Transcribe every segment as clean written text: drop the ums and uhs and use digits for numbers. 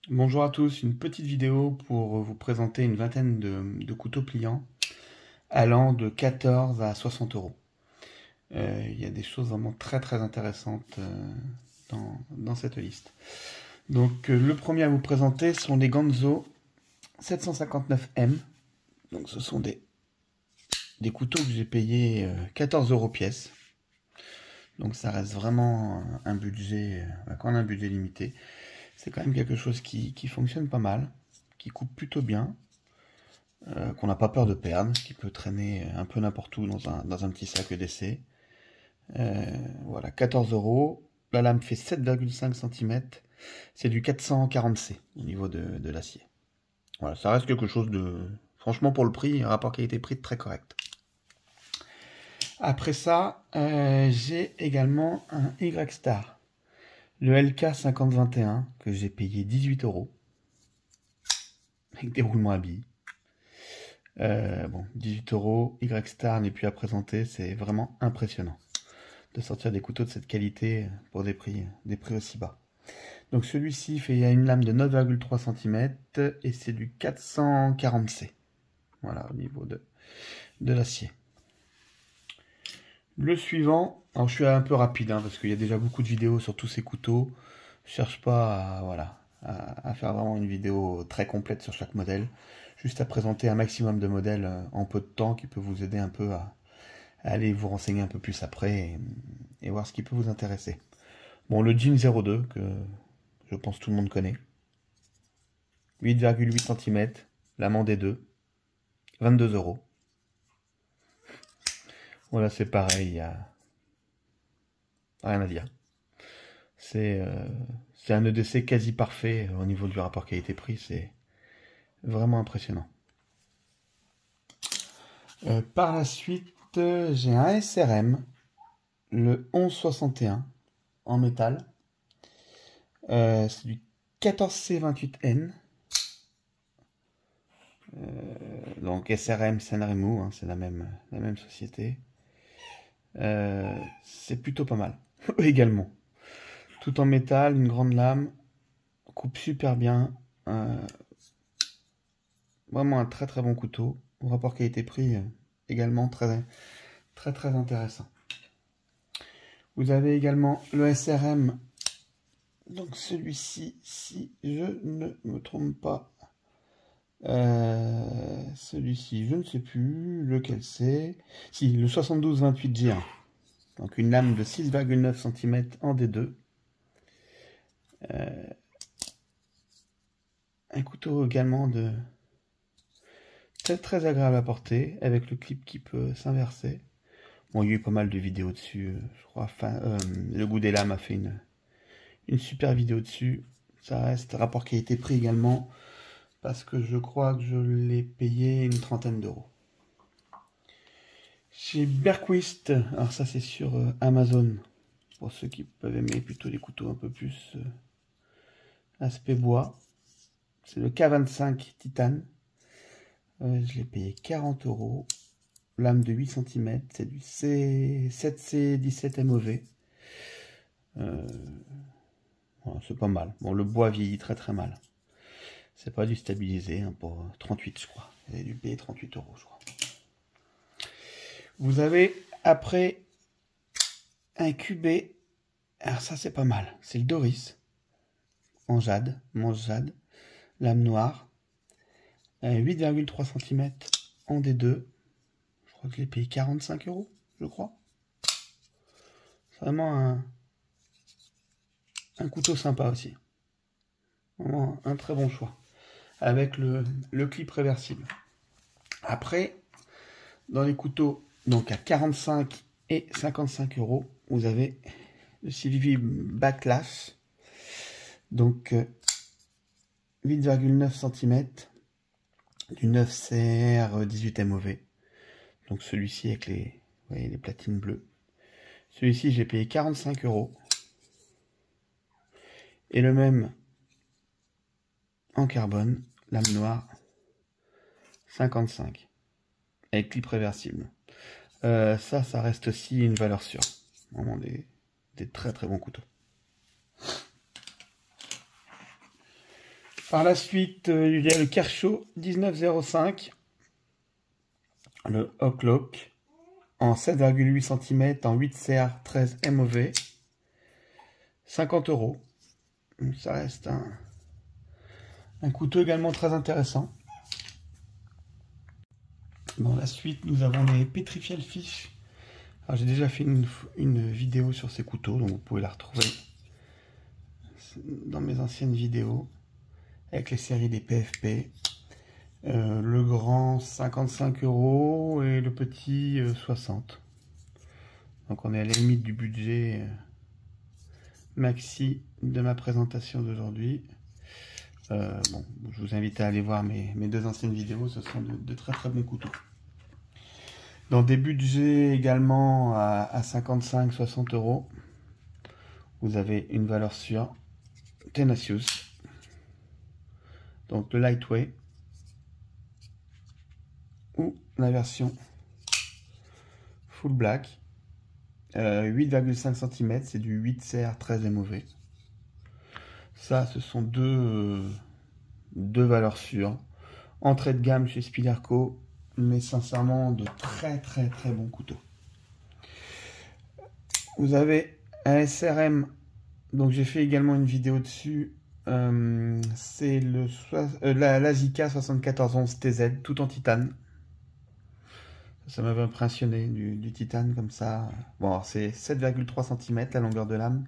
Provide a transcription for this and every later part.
Bonjour à tous, une petite vidéo pour vous présenter une vingtaine de couteaux pliants allant de 14 à 60 euros. Il y a des choses vraiment très intéressantes dans cette liste. Donc le premier à vous présenter sont les Ganzo 759M. Donc ce sont des couteaux que j'ai payés 14 euros pièce. Donc ça reste vraiment un budget, quand on a un budget limité. C'est quand même quelque chose qui fonctionne pas mal, qui coupe plutôt bien, qu'on n'a pas peur de perdre, qui peut traîner un peu n'importe où dans un petit sac d'essai. Voilà, 14 euros. La lame fait 7,5 cm. C'est du 440C au niveau de l'acier. Voilà, ça reste quelque chose de... Franchement, pour le prix, un rapport qualité-prix très correct. Après ça, j'ai également un Y-Star. Le LK5021 que j'ai payé 18 euros. Avec des roulements à billes. Bon, 18 euros, Y-Star n'est plus à présenter, c'est vraiment impressionnant de sortir des couteaux de cette qualité pour des prix aussi bas. Donc celui-ci fait une lame de 9,3 cm et c'est du 440C. Voilà, au niveau de l'acier. Le suivant, alors je suis un peu rapide parce qu'il y a déjà beaucoup de vidéos sur tous ces couteaux. Je cherche pas à faire vraiment une vidéo très complète sur chaque modèle. Juste à présenter un maximum de modèles en peu de temps qui peut vous aider un peu à aller vous renseigner un peu plus après et voir ce qui peut vous intéresser. Bon, le Jean 02 que je pense tout le monde connaît. 8,8 cm, l'amande est 2, 22 euros. Voilà, c'est pareil, il n'y a rien à dire. C'est un EDC quasi parfait au niveau du rapport qualité-prix, c'est vraiment impressionnant. Par la suite, j'ai un SRM, le 1161 en métal. C'est du 14C28N. Donc SRM Sanremo, c'est la même société. C'est plutôt pas mal également. Tout en métal, une grande lame, coupe super bien. Vraiment un très bon couteau. Au rapport qualité-prix également très intéressant. Vous avez également le SRM. Donc celui-ci, si je ne me trompe pas, celui-ci, je ne sais plus lequel c'est. Si, le 72-28G1. Donc une lame de 6,9 cm en D2. Un couteau également de très agréable à porter, avec le clip qui peut s'inverser. Bon, il y a eu pas mal de vidéos dessus, je crois. Le goût des lames a fait une super vidéo dessus. Ça reste rapport qualité-prix également, parce que je crois que je l'ai payé une trentaine d'euros. Chez Berquist, alors ça c'est sur Amazon, pour ceux qui peuvent aimer plutôt les couteaux un peu plus aspect bois. C'est le K25 Titane. Je l'ai payé 40 euros. Lame de 8 cm, c'est du 7C17 MOV. Voilà, c'est pas mal. Bon, le bois vieillit très mal. C'est pas du stabilisé pour 38, je crois. J'ai dû payer 38 euros, je crois. Vous avez après un QB. Alors ça c'est pas mal. C'est le Doris en jade, manche jade, lame noire, 8,3 cm en D2. Je crois que je l'ai payé 45 euros, je crois. C'est vraiment un couteau sympa aussi. Vraiment un très bon choix. Avec le clip réversible. Après, dans les couteaux, donc à 45 et 55 euros, vous avez le CVV Backlash. Donc 8,9 cm du 9CR 18 MOV. Donc celui-ci avec les platines bleues. Celui-ci, j'ai payé 45 euros. Et le même en carbone, lame noire, 55. Avec clip réversible. Ça reste aussi une valeur sûre. Vraiment des très bons couteaux. Par la suite, il y a le Kershaw 1905, le Hocklock en 7,8 cm en 8 CR 13 MOV, 50 €. Ça reste un couteau également très intéressant. Dans la suite, nous avons les Petrified Fish. Alors, j'ai déjà fait une vidéo sur ces couteaux, donc vous pouvez la retrouver dans mes anciennes vidéos avec les séries des PFP. Le grand 55 € et le petit 60. Donc on est à la limite du budget maxi de ma présentation d'aujourd'hui. Bon, je vous invite à aller voir mes deux anciennes vidéos, ce sont de très très bons couteaux. Dans des budgets également à 55-60 €, vous avez une valeur sûre, Tenacious, donc le Lightweight, ou la version Full Black, 8,5 cm, c'est du 8 CR 13 MOV. Ça, ce sont deux valeurs sûres. Entrée de gamme chez Spyderco, mais sincèrement de très très très bons couteaux. Vous avez un SRM, donc j'ai fait également une vidéo dessus. C'est la Zika 7411 TZ, tout en titane. Ça m'avait impressionné, du titane comme ça. Bon, c'est 7,3 cm la longueur de lame.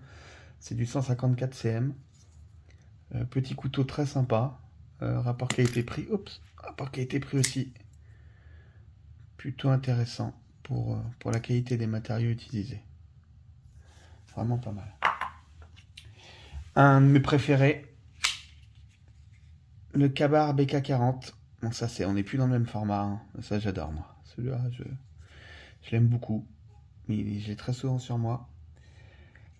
C'est du 154 cm. Petit couteau très sympa. Rapport qualité-prix. Oups, rapport qualité-prix aussi. Plutôt intéressant pour la qualité des matériaux utilisés. Vraiment pas mal. Un de mes préférés. Le Ka-Bar BK40. Bon, ça, on n'est plus dans le même format. Hein. Ça, j'adore, moi. Celui-là, je l'aime beaucoup. Mais j'ai très souvent sur moi.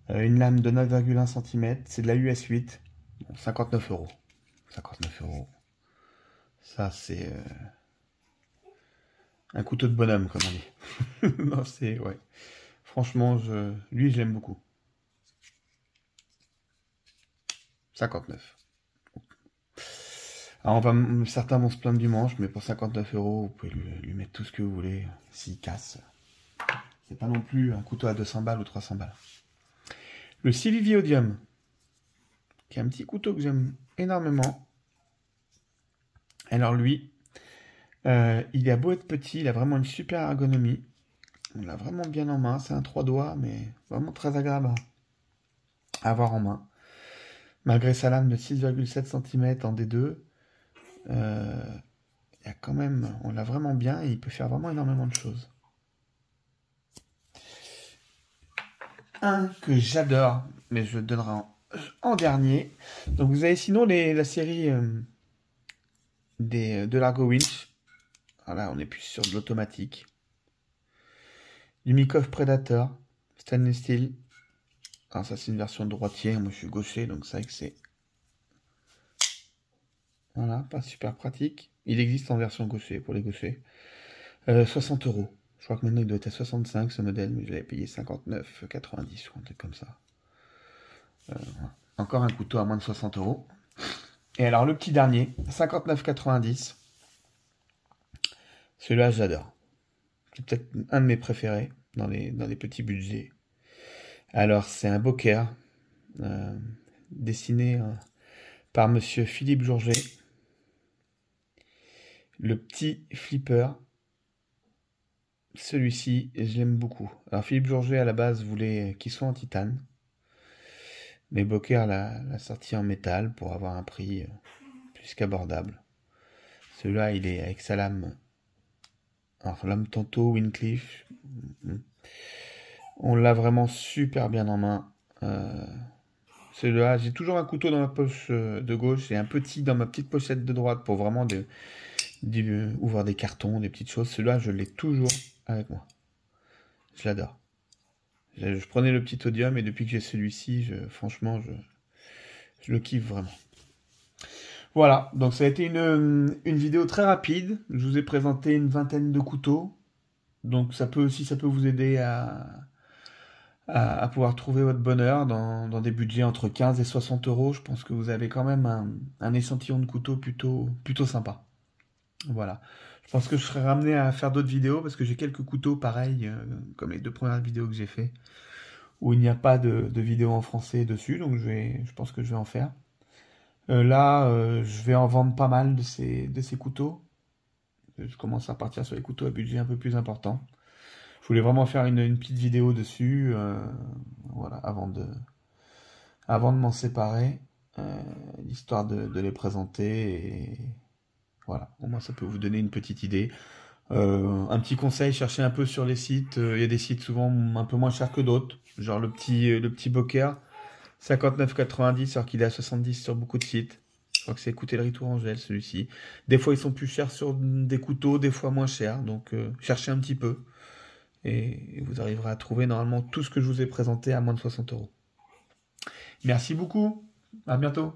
Une lame de 9,1 cm. C'est de la US 8. Bon, 59 €. 59 €. Ça, c'est un couteau de bonhomme, comme on dit. Non, c'est... Ouais. Franchement, lui, je l'aime beaucoup. 59. Alors, certains vont se plaindre du manche, mais pour 59 €, vous pouvez lui mettre tout ce que vous voulez. S'il casse, c'est pas non plus un couteau à 200 balles ou 300 balles. Le Silviodium, qui est un petit couteau que j'aime énormément. Alors lui, il a beau être petit, il a vraiment une super ergonomie. On l'a vraiment bien en main. C'est un 3 doigts, mais vraiment très agréable à avoir en main. Malgré sa lame de 6,7 cm en D2, il y a quand même, on l'a vraiment bien et il peut faire vraiment énormément de choses. Un que j'adore, mais je le donnerai en dernier. Donc vous avez sinon la série de l'Argo Winch. Voilà, on est plus sur de l'automatique. Du Mikov Predator, stainless steel. Alors ça c'est une version droitier, moi je suis gaucher, donc c'est vrai que c'est... Voilà, pas super pratique. Il existe en version gaucher, pour les gauchers. 60 €. Je crois que maintenant il doit être à 65 ce modèle, mais je l'avais payé 59,90 ou un truc comme ça. Encore un couteau à moins de 60 €. Et alors le petit dernier, 59,90. Celui-là j'adore. C'est peut-être un de mes préférés dans les petits budgets. Alors c'est un Boker dessiné par monsieur Philippe Jourget. Le petit flipper. Celui-ci, je l'aime beaucoup. Alors Philippe Jourget à la base voulait qu'il soit en titane. Mais Boker l'a sorti en métal pour avoir un prix plus qu'abordable. Celui-là, il est avec sa lame. Alors lame Tanto, Wincliffe. On l'a vraiment super bien en main. Celui-là, j'ai toujours un couteau dans ma poche de gauche et un petit dans ma petite pochette de droite pour vraiment ouvrir des cartons, des petites choses. Celui-là, je l'ai toujours avec moi. Je l'adore. Je prenais le petit Odium et depuis que j'ai celui-ci, franchement, je le kiffe vraiment. Voilà, donc ça a été une vidéo très rapide. Je vous ai présenté une vingtaine de couteaux. Donc ça peut vous aider à pouvoir trouver votre bonheur dans des budgets entre 15 et 60 euros. Je pense que vous avez quand même un échantillon de couteaux plutôt sympa. Voilà. Je pense que je serai ramené à faire d'autres vidéos parce que j'ai quelques couteaux pareils, comme les deux premières vidéos que j'ai fait, où il n'y a pas de vidéo en français dessus, donc je pense que je vais en faire. Là, je vais en vendre pas mal de ces couteaux. Je commence à partir sur les couteaux à budget un peu plus important. Je voulais vraiment faire une petite vidéo dessus, voilà, avant de m'en séparer, histoire de les présenter et voilà. Au moins ça peut vous donner une petite idée. Un petit conseil, cherchez un peu sur les sites. Il y a des sites souvent un peu moins chers que d'autres, genre le petit Boker, 59,90 alors qu'il est à 70 sur beaucoup de sites. Je crois que c'est Coutellerie Tourangelle celui-ci. Des fois ils sont plus chers sur des couteaux, des fois moins chers, donc cherchez un petit peu et vous arriverez à trouver normalement tout ce que je vous ai présenté à moins de 60 euros. Merci beaucoup, à bientôt.